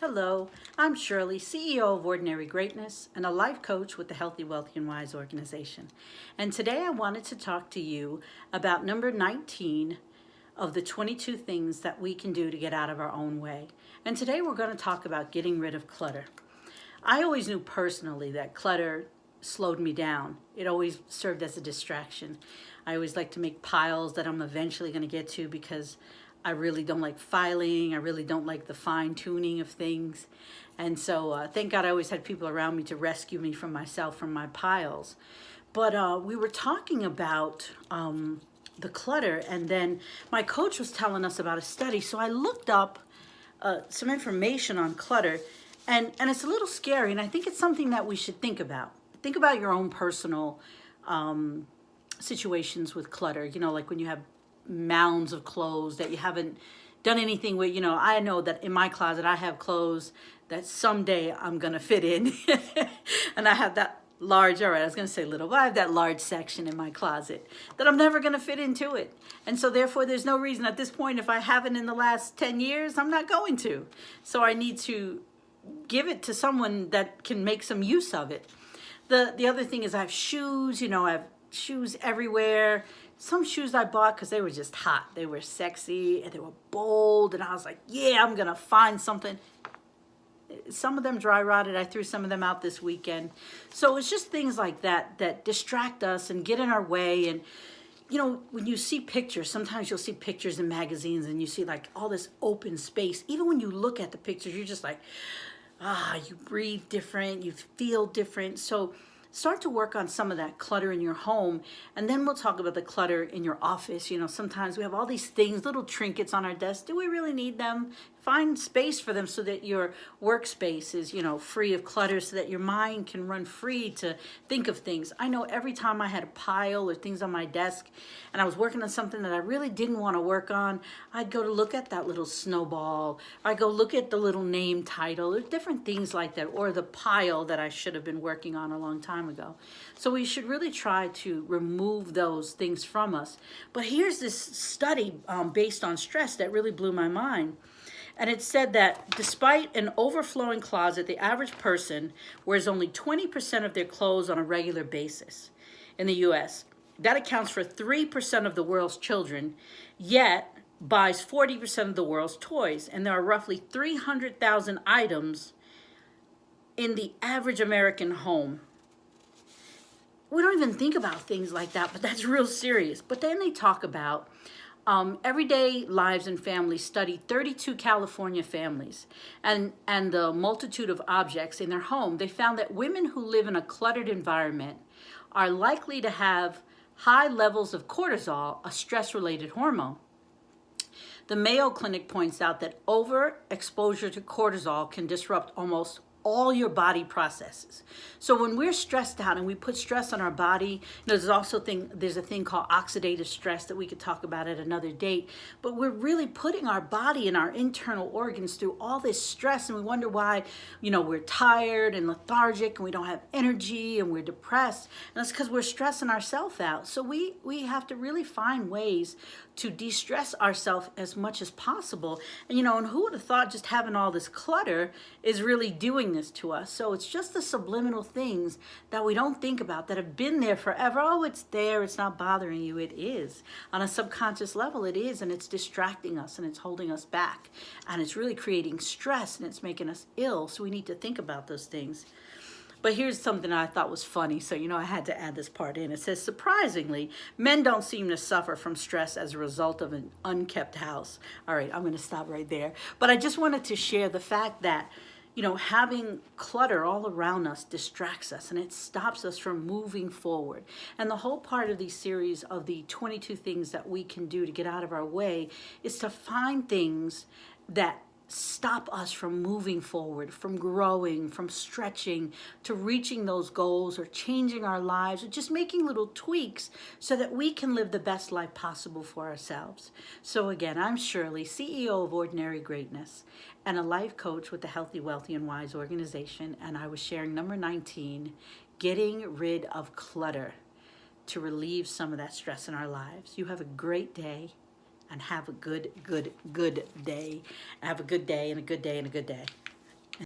Hello, I'm Shirley, CEO of Ordinary Greatness and a life coach with the Healthy, Wealthy, and Wise organization. And today I wanted to talk to you about number 19 of the 22 things that we can do to get out of our own way. And today we're going to talk about getting rid of clutter. I always knew personally that clutter slowed me down. It always served as a distraction. I always like to make piles that I'm eventually going to get to because I really don't like filing. I really don't like the fine tuning of things. And so thank God I always had people around me to rescue me from myself, from my piles. But we were talking about the clutter, and then my coach was telling us about a study. So I looked up some information on clutter, and it's a little scary, and I think it's something that we should think about. Think about your own personal situations with clutter, like when you have mounds of clothes that you haven't done anything with. I know that in my closet I have clothes that someday I'm gonna fit in and I have that large, all right, I was gonna say little, but I have that large section in my closet that I'm never gonna fit into it. And so therefore there's no reason at this point, if I haven't in the last 10 years, I'm not going to. So I need to give it to someone that can make some use of it. The other thing is I have shoes, I have shoes everywhere. Some shoes I bought because they were just hot. They were sexy and they were bold, and I was like, yeah, I'm gonna find something. Some of them dry rotted. I threw some of them out this weekend. So it's just things like that that distract us and get in our way. And when you see pictures, sometimes you'll see pictures in magazines and you see like all this open space. Even when you look at the pictures, you're just like, you breathe different, you feel different. So start to work on some of that clutter in your home, and then we'll talk about the clutter in your office. Sometimes we have all these things, little trinkets on our desk. Do we really need them? Find space for them so that your workspace is, free of clutter, so that your mind can run free to think of things. I know every time I had a pile or things on my desk and I was working on something that I really didn't want to work on, I'd go to look at that little snowball, or I'd go look at the little name title, or different things like that, or the pile that I should have been working on a long time ago. So we should really try to remove those things from us. But here's this study based on stress that really blew my mind. And it said that despite an overflowing closet, the average person wears only 20% of their clothes on a regular basis in the US. That accounts for 3% of the world's children, yet buys 40% of the world's toys. And there are roughly 300,000 items in the average American home. We don't even think about things like that, but that's real serious. But then they talk about Everyday Lives and Families studied 32 California families and the multitude of objects in their home. They found that women who live in a cluttered environment are likely to have high levels of cortisol, a stress-related hormone. The Mayo Clinic points out that overexposure to cortisol can disrupt almost all your body processes. So when we're stressed out and we put stress on our body, there's a thing called oxidative stress that we could talk about at another date, but we're really putting our body and our internal organs through all this stress, and we wonder why, we're tired and lethargic and we don't have energy and we're depressed. And that's because we're stressing ourselves out. So we have to really find ways to de-stress ourselves as much as possible. And and who would have thought just having all this clutter is really doing this to us? So it's just the subliminal things that we don't think about that have been there forever. Oh, it's there, it's not bothering you. It is. On a subconscious level, it is, and it's distracting us and it's holding us back. And it's really creating stress and it's making us ill. So we need to think about those things. But here's something I thought was funny. So, I had to add this part in. It says, surprisingly, men don't seem to suffer from stress as a result of an unkept house. All right, I'm going to stop right there. But I just wanted to share the fact that, having clutter all around us distracts us and it stops us from moving forward. And the whole part of these series of the 22 things that we can do to get out of our way is to find things that stop us from moving forward, from growing, from stretching, to reaching those goals or changing our lives or just making little tweaks so that we can live the best life possible for ourselves. So again, I'm Shirley, CEO of Ordinary Greatness and a life coach with the Healthy, Wealthy, and Wise organization. And I was sharing number 19, getting rid of clutter to relieve some of that stress in our lives. You have a great day. And have a good day. Have a good day and a good day and a good day.